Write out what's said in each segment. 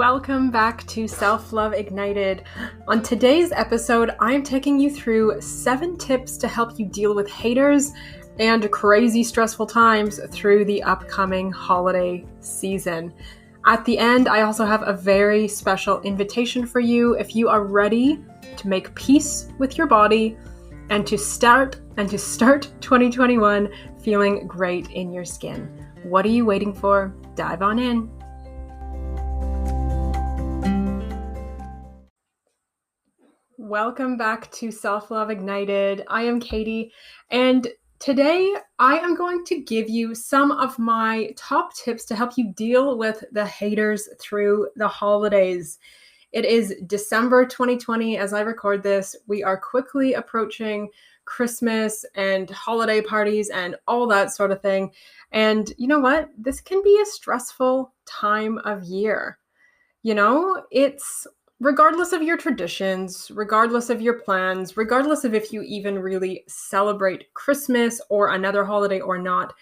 Welcome back to Self-Love Ignited. On today's episode, I'm taking you through 7 tips to help you deal with haters and crazy stressful times through the upcoming holiday season. At the end, I also have a very special invitation for you if you are ready to make peace with your body and to start 2021 feeling great in your skin. What are you waiting for? Dive on in. Welcome back to Self-Love Ignited. I am Katie, and today I am going to give you some of my top tips to help you deal with the haters through the holidays. It is December 2020 as I record this. We are quickly approaching Christmas and holiday parties and all that sort of thing. And you know what? This can be a stressful time of year. It's regardless of your traditions, regardless of your plans, regardless of if you even really celebrate Christmas or another holiday or not,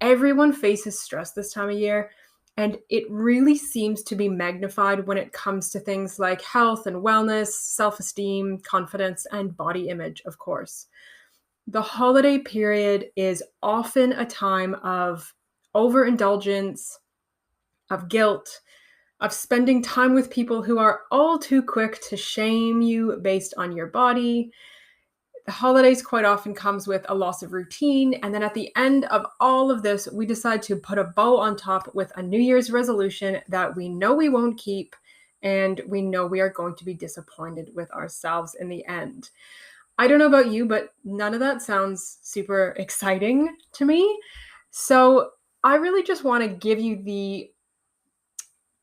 everyone faces stress this time of year. And it really seems to be magnified when it comes to things like health and wellness, self-esteem, confidence, and body image, of course. The holiday period is often a time of over-indulgence, of guilt, of spending time with people who are all too quick to shame you based on your body. The holidays quite often comes with a loss of routine. And then at the end of all of this, we decide to put a bow on top with a New Year's resolution that we know we won't keep. And we know we are going to be disappointed with ourselves in the end. I don't know about you, but none of that sounds super exciting to me. So I really just want to give you the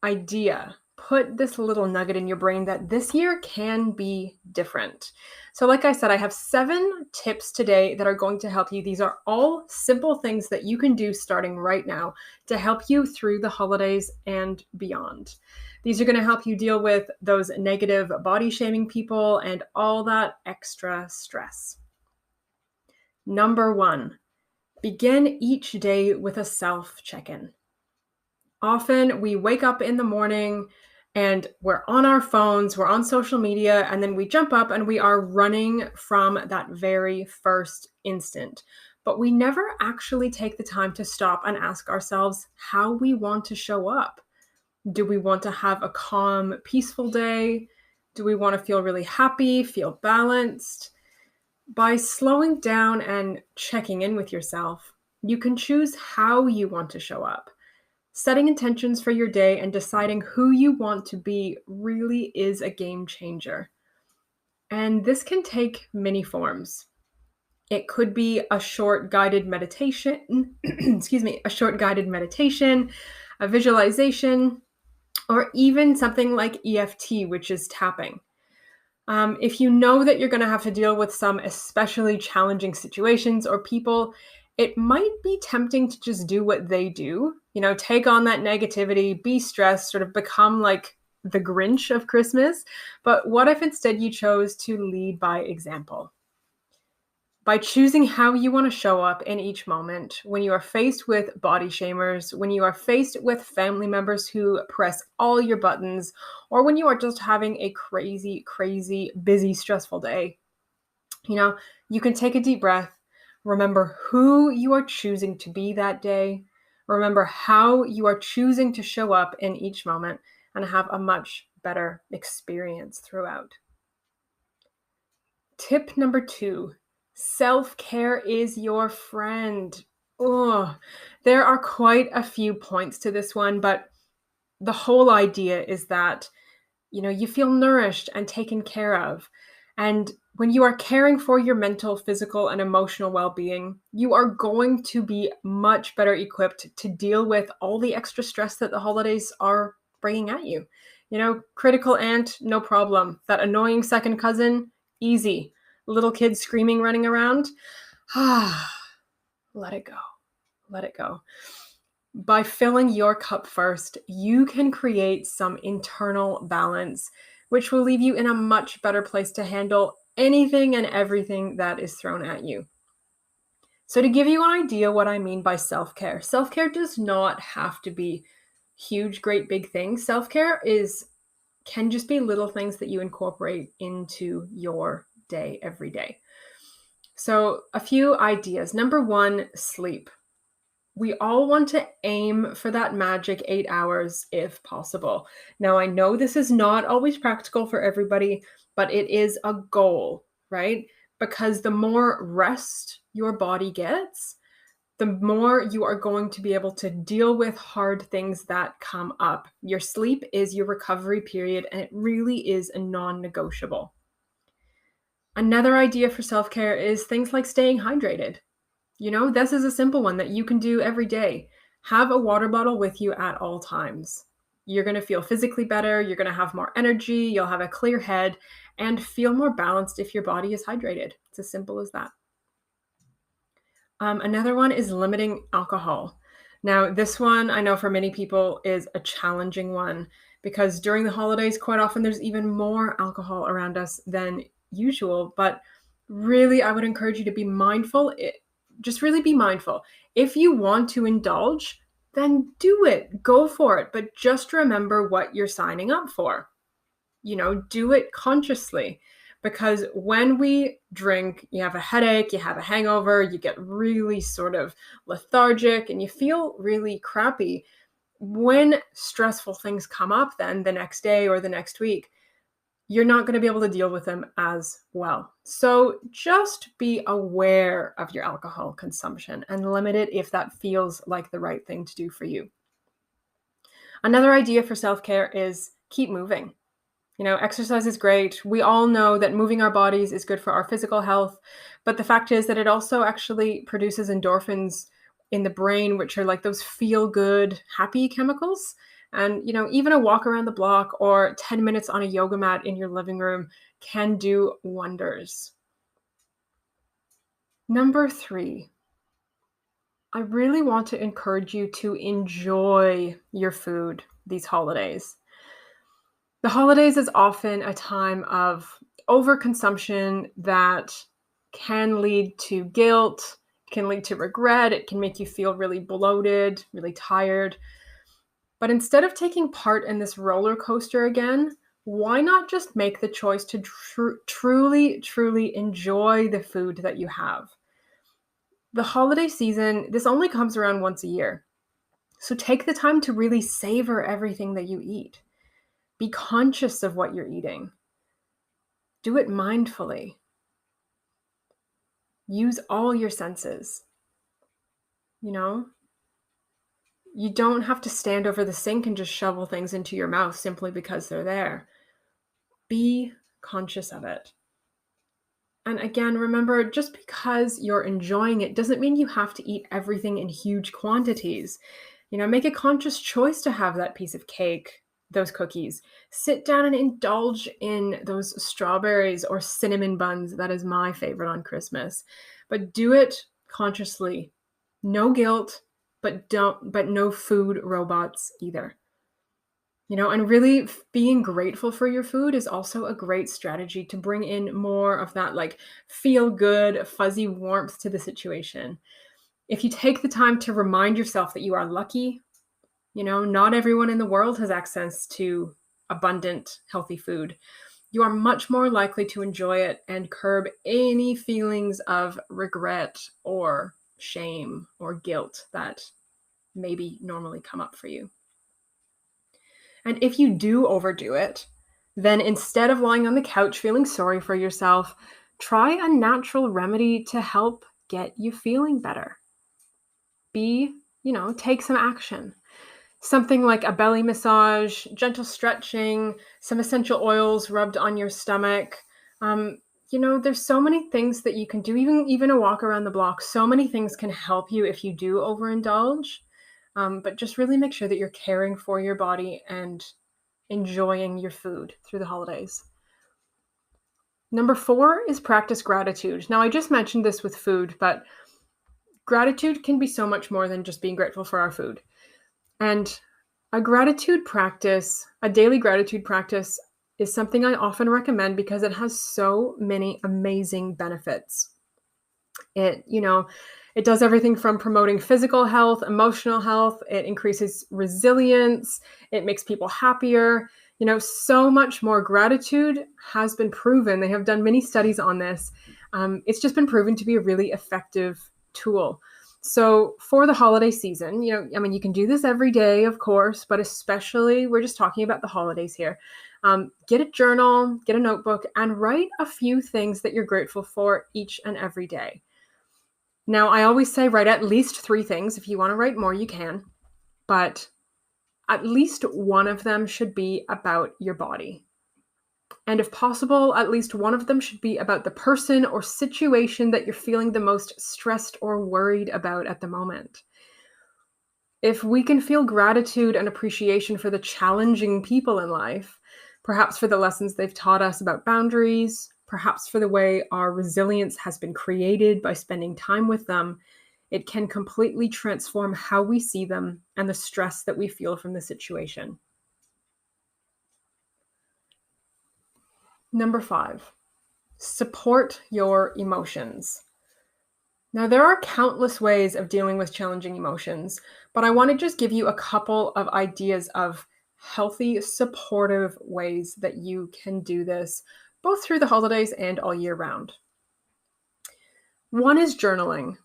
idea, put this little nugget in your brain that this year can be different. So like I said, I have 7 tips today that are going to help you. These are all simple things that you can do starting right now to help you through the holidays and beyond. These are going to help you deal with those negative body shaming people and all that extra stress. Number 1, begin each day with a self check-in. Often we wake up in the morning and we're on our phones, we're on social media, and then we jump up and we are running from that very first instant. But we never actually take the time to stop and ask ourselves how we want to show up. Do we want to have a calm, peaceful day? Do we want to feel really happy, feel balanced? By slowing down and checking in with yourself, you can choose how you want to show up. Setting intentions for your day and deciding who you want to be really is a game changer. And this can take many forms. It could be a short guided meditation, a visualization, or even something like EFT, which is tapping. If you know that you're going to have to deal with some especially challenging situations or people, it might be tempting to just do what they do, take on that negativity, be stressed, sort of become like the Grinch of Christmas. But what if instead you chose to lead by example? By choosing how you want to show up in each moment, when you are faced with body shamers, when you are faced with family members who press all your buttons, or when you are just having a crazy, busy, stressful day, you can take a deep breath. Remember who you are choosing to be that day. Remember how you are choosing to show up in each moment and have a much better experience throughout. Tip number 2, self-care is your friend. There are quite a few points to this one, but the whole idea is that, you feel nourished and taken care of. And when you are caring for your mental, physical, and emotional well-being, you are going to be much better equipped to deal with all the extra stress that the holidays are bringing at you. Critical aunt, no problem. That annoying second cousin, easy. Little kids screaming, running around, let it go. By filling your cup first, you can create some internal balance, which will leave you in a much better place to handle anything and everything that is thrown at you. So to give you an idea what I mean by self-care does not have to be huge, great big things. Self-care can just be little things that you incorporate into your day every day. So a few ideas. Number one, sleep. We all want to aim for that magic 8 hours if possible. Now, I know this is not always practical for everybody, but it is a goal, right? Because the more rest your body gets, the more you are going to be able to deal with hard things that come up. Your sleep is your recovery period, and it really is a non-negotiable. Another idea for self-care is things like staying hydrated. This is a simple one that you can do every day. Have a water bottle with you at all times. You're going to feel physically better. You're going to have more energy. You'll have a clear head and feel more balanced if your body is hydrated. It's as simple as that. Another one is limiting alcohol. Now, this one I know for many people is a challenging one because during the holidays, quite often there's even more alcohol around us than usual. But really, I would encourage you to be mindful. Just really be mindful. If you want to indulge, then do it. Go for it. But just remember what you're signing up for. Do it consciously. Because when we drink, you have a headache, you have a hangover, you get really sort of lethargic, and you feel really crappy. When stressful things come up then the next day or the next week, you're not going to be able to deal with them as well. So just be aware of your alcohol consumption and limit it if that feels like the right thing to do for you. Another idea for self-care is keep moving. Exercise is great. We all know that moving our bodies is good for our physical health, but the fact is that it also actually produces endorphins in the brain, which are like those feel-good, happy chemicals. And, even a walk around the block or 10 minutes on a yoga mat in your living room can do wonders. Number 3, I really want to encourage you to enjoy your food these holidays. The holidays is often a time of overconsumption that can lead to guilt, can lead to regret. It can make you feel really bloated, really tired. But instead of taking part in this roller coaster again, why not just make the choice to truly, truly enjoy the food that you have? The holiday season, this only comes around once a year. So take the time to really savor everything that you eat. Be conscious of what you're eating. Do it mindfully. Use all your senses. You don't have to stand over the sink and just shovel things into your mouth simply because they're there. Be conscious of it. And again, remember, just because you're enjoying it doesn't mean you have to eat everything in huge quantities. Make a conscious choice to have that piece of cake, those cookies. Sit down and indulge in those strawberries or cinnamon buns. That is my favorite on Christmas. But do it consciously. No guilt, but no food robots either. And really being grateful for your food is also a great strategy to bring in more of that like feel good, fuzzy warmth to the situation. If you take the time to remind yourself that you are lucky, not everyone in the world has access to abundant, healthy food. You are much more likely to enjoy it and curb any feelings of regret or shame or guilt that maybe normally come up for you. And if you do overdo it, then instead of lying on the couch feeling sorry for yourself, try a natural remedy to help get you feeling better. Take some action. Something like a belly massage, gentle stretching, some essential oils rubbed on your stomach. There's so many things that you can do, even a walk around the block. So many things can help you if you do overindulge. But just really make sure that you're caring for your body and enjoying your food through the holidays. Number 4 is practice gratitude. Now, I just mentioned this with food, but gratitude can be so much more than just being grateful for our food. And a daily gratitude practice is something I often recommend because it has so many amazing benefits. It It does everything from promoting physical health, emotional health. It increases resilience. It makes people happier. So much more. Gratitude has been proven. They have done many studies on this. It's just been proven to be a really effective tool. So for the holiday season, you can do this every day, of course, but especially we're just talking about the holidays here. Get a journal, get a notebook, and write a few things that you're grateful for each and every day. Now, I always say write at least 3 things. If you want to write more, you can, but at least one of them should be about your body. And if possible, at least one of them should be about the person or situation that you're feeling the most stressed or worried about at the moment. If we can feel gratitude and appreciation for the challenging people in life, perhaps for the lessons they've taught us about boundaries, perhaps for the way our resilience has been created by spending time with them, it can completely transform how we see them and the stress that we feel from the situation. Number 5, support your emotions. Now, there are countless ways of dealing with challenging emotions, but I want to just give you a couple of ideas of healthy, supportive ways that you can do this, both through the holidays and all year round. One is journaling.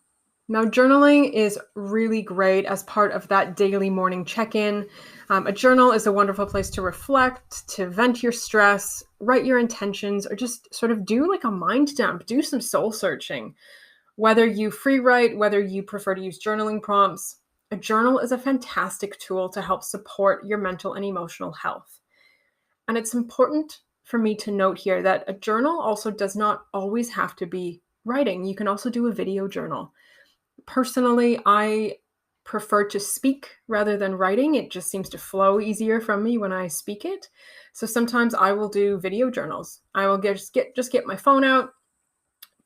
Now, journaling is really great as part of that daily morning check-in. A journal is a wonderful place to reflect, to vent your stress, write your intentions, or just sort of do like a mind dump, do some soul searching. Whether you free write, whether you prefer to use journaling prompts, a journal is a fantastic tool to help support your mental and emotional health. And it's important for me to note here that a journal also does not always have to be writing. You can also do a video journal. Personally, I prefer to speak rather than writing. It just seems to flow easier from me when I speak it. So sometimes I will do video journals. I will just get my phone out,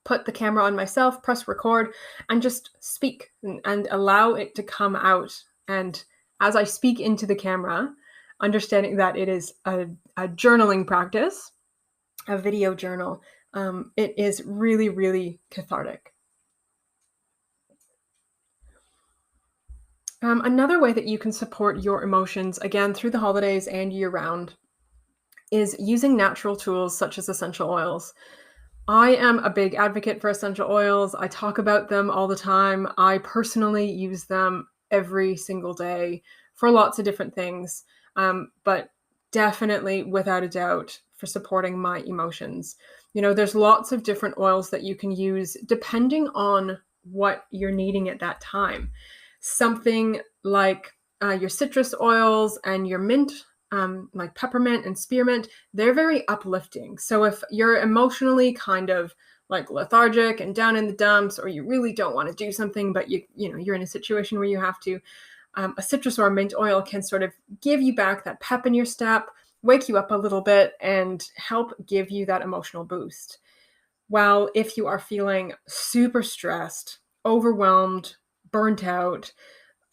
put the camera on myself, press record, and just speak and allow it to come out. And as I speak into the camera, understanding that it is a journaling practice, a video journal, it is really, really cathartic. Another way that you can support your emotions, again, through the holidays and year-round, is using natural tools such as essential oils. I am a big advocate for essential oils. I talk about them all the time. I personally use them every single day for lots of different things, but definitely, without a doubt, for supporting my emotions. There's lots of different oils that you can use depending on what you're needing at that time. Something like your citrus oils and your mint, like peppermint and spearmint, they're very uplifting. So if you're emotionally kind of like lethargic and down in the dumps, or you really don't want to do something, but you're in a situation where you have to, a citrus or a mint oil can sort of give you back that pep in your step, wake you up a little bit, and help give you that emotional boost. While if you are feeling super stressed, overwhelmed, burnt out,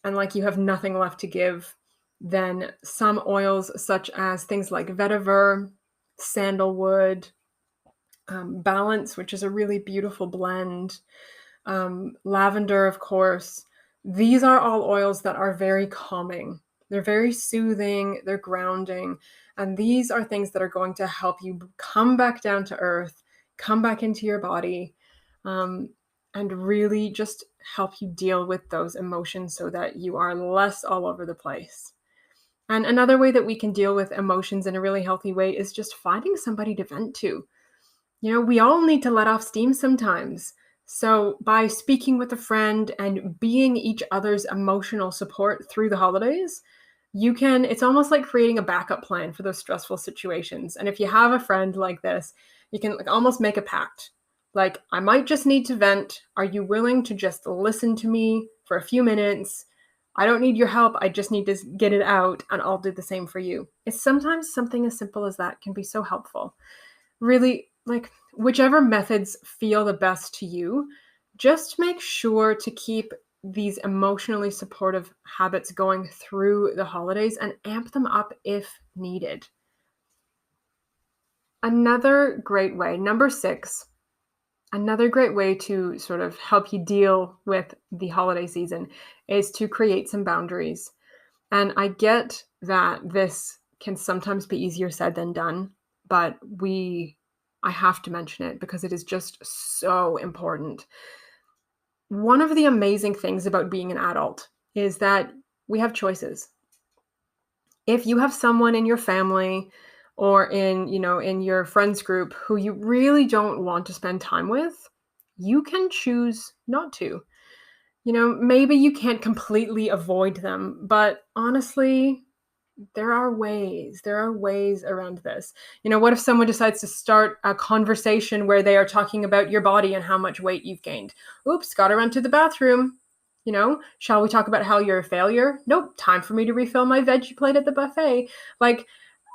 and like you have nothing left to give, then some oils such as things like vetiver, sandalwood, balance, which is a really beautiful blend, lavender, of course. These are all oils that are very calming. They're very soothing, they're grounding, and these are things that are going to help you come back down to earth, come back into your body, and really just help you deal with those emotions so that you are less all over the place. And another way that we can deal with emotions in a really healthy way is just finding somebody to vent to. We all need to let off steam sometimes. So by speaking with a friend and being each other's emotional support through the holidays, it's almost like creating a backup plan for those stressful situations. And if you have a friend like this, you can almost make a pact. Like, I might just need to vent. Are you willing to just listen to me for a few minutes? I don't need your help. I just need to get it out, and I'll do the same for you. It's sometimes something as simple as that can be so helpful. Really, like, whichever methods feel the best to you, just make sure to keep these emotionally supportive habits going through the holidays and amp them up if needed. Another great way, number 6, Another great way to sort of help you deal with the holiday season is to create some boundaries. And I get that this can sometimes be easier said than done, but I have to mention it because it is just so important. One of the amazing things about being an adult is that we have choices. If you have someone in your family or in your friends group who you really don't want to spend time with, you can choose not to. Maybe you can't completely avoid them, but honestly, there are ways around this. What if someone decides to start a conversation where they are talking about your body and how much weight you've gained? Oops, gotta run to the bathroom. Shall we talk about how you're a failure? Nope, time for me to refill my veggie plate at the buffet. Like,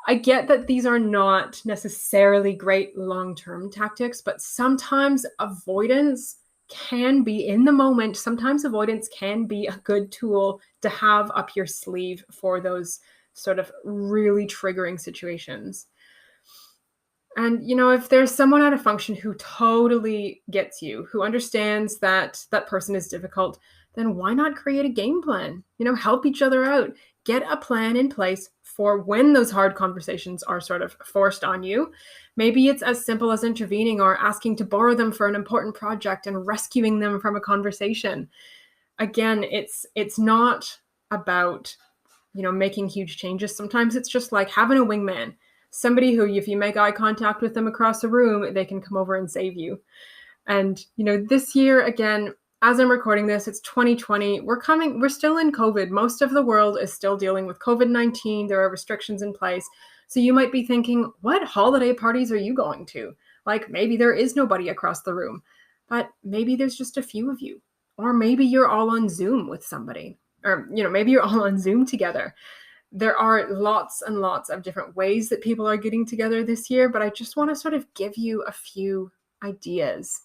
I get that these are not necessarily great long-term tactics, but sometimes avoidance can be in the moment. Sometimes avoidance can be a good tool to have up your sleeve for those sort of really triggering situations. And if there's someone at a function who totally gets you, who understands that that person is difficult, then why not create a game plan? Help each other out. Get a plan in place for when those hard conversations are sort of forced on you. Maybe it's as simple as intervening or asking to borrow them for an important project and rescuing them from a conversation. Again, it's not about making huge changes. Sometimes it's just like having a wingman, somebody who, if you make eye contact with them across the room, they can come over and save you. And, this year, again, as I'm recording this, it's 2020. We're still in COVID. Most of the world is still dealing with COVID-19. There are restrictions in place. So you might be thinking, what holiday parties are you going to? Like, maybe there is nobody across the room, but maybe there's just a few of you. Or maybe you're all on Zoom with somebody. Or, maybe you're all on Zoom together. There are lots and lots of different ways that people are getting together this year, but I just want to sort of give you a few ideas.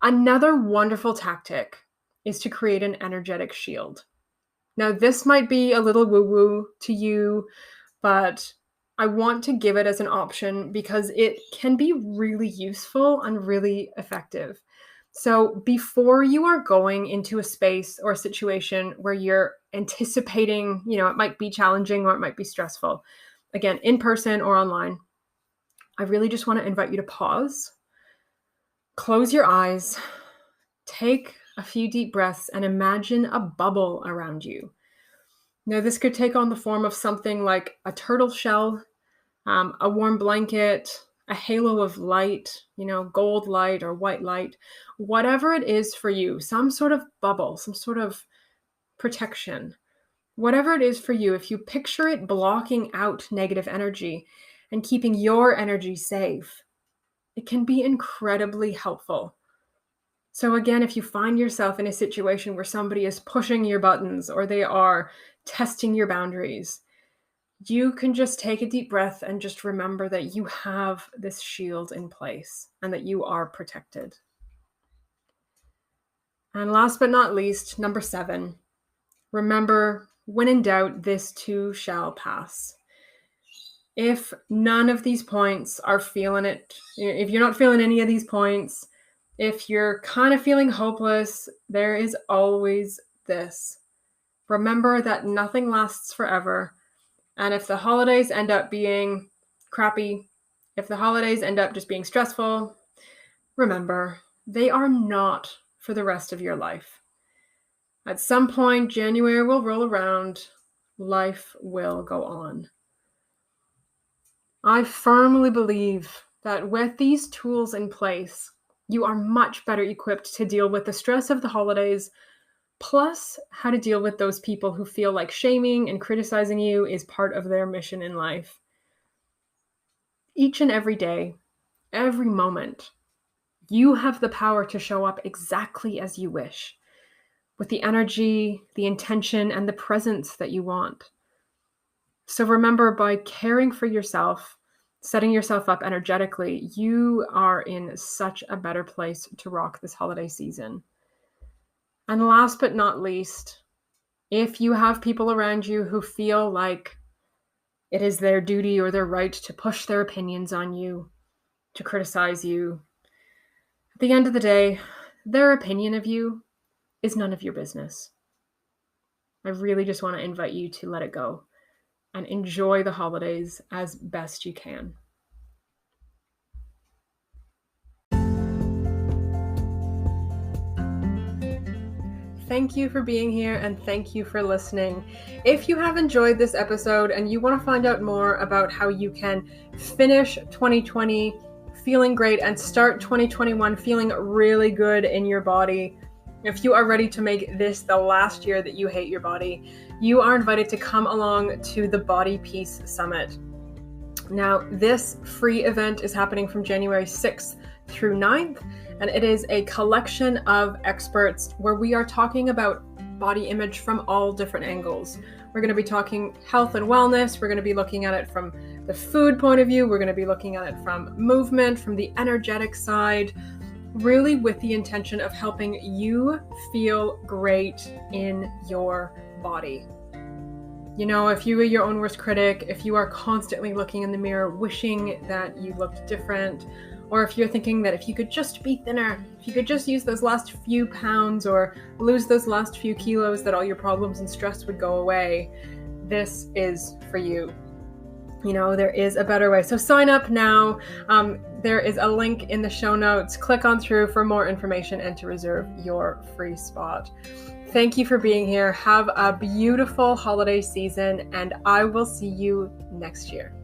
Another wonderful tactic is to create an energetic shield. Now, this might be a little woo-woo to you, but I want to give it as an option because it can be really useful and really effective. So before you are going into a space or a situation where you're anticipating, it might be challenging or it might be stressful, again, in person or online, I really just want to invite you to pause, close your eyes, take a few deep breaths, and imagine a bubble around you. Now, this could take on the form of something like a turtle shell, a warm blanket, a halo of light, gold light or white light, whatever it is for you, some sort of bubble, some sort of protection, whatever it is for you. If you picture it blocking out negative energy and keeping your energy safe, it can be incredibly helpful. So again, if you find yourself in a situation where somebody is pushing your buttons or they are testing your boundaries, you can just take a deep breath and just remember that you have this shield in place and that you are protected. And last but not least, number 7, remember, when in doubt, this too shall pass. If none of these points are feeling it, if you're not feeling any of these points, if you're kind of feeling hopeless, there is always this. Remember that nothing lasts forever. And if the holidays end up being crappy, if the holidays end up just being stressful, remember, they are not for the rest of your life. At some point, January will roll around, life will go on. I firmly believe that with these tools in place, you are much better equipped to deal with the stress of the holidays, plus how to deal with those people who feel like shaming and criticizing you is part of their mission in life. Each and every day, every moment, you have the power to show up exactly as you wish, with the energy, the intention, and the presence that you want. So remember, by caring for yourself, setting yourself up energetically, you are in such a better place to rock this holiday season. And last but not least, if you have people around you who feel like it is their duty or their right to push their opinions on you, to criticize you, at the end of the day, their opinion of you is none of your business. I really just want to invite you to let it go and enjoy the holidays as best you can. Thank you for being here and thank you for listening. If you have enjoyed this episode and you want to find out more about how you can finish 2020 feeling great and start 2021 feeling really good in your body, if you are ready to make this the last year that you hate your body, you are invited to come along to the Body Peace Summit. Now, this free event is happening from January 6th through 9th, and it is a collection of experts where we are talking about body image from all different angles. We're going to be talking health and wellness. We're going to be looking at it from the food point of view. We're going to be looking at it from movement, from the energetic side, really with the intention of helping you feel great in your body. You know, if you are your own worst critic, if you are constantly looking in the mirror wishing that you looked different, or if you're thinking that if you could just be thinner, if you could just use those last few pounds or lose those last few kilos, that all your problems and stress would go away, this is for you. You know, there is a better way. So sign up now. There is a link in the show notes. Click on through for more information and to reserve your free spot. Thank you for being here. Have a beautiful holiday season, and I will see you next year.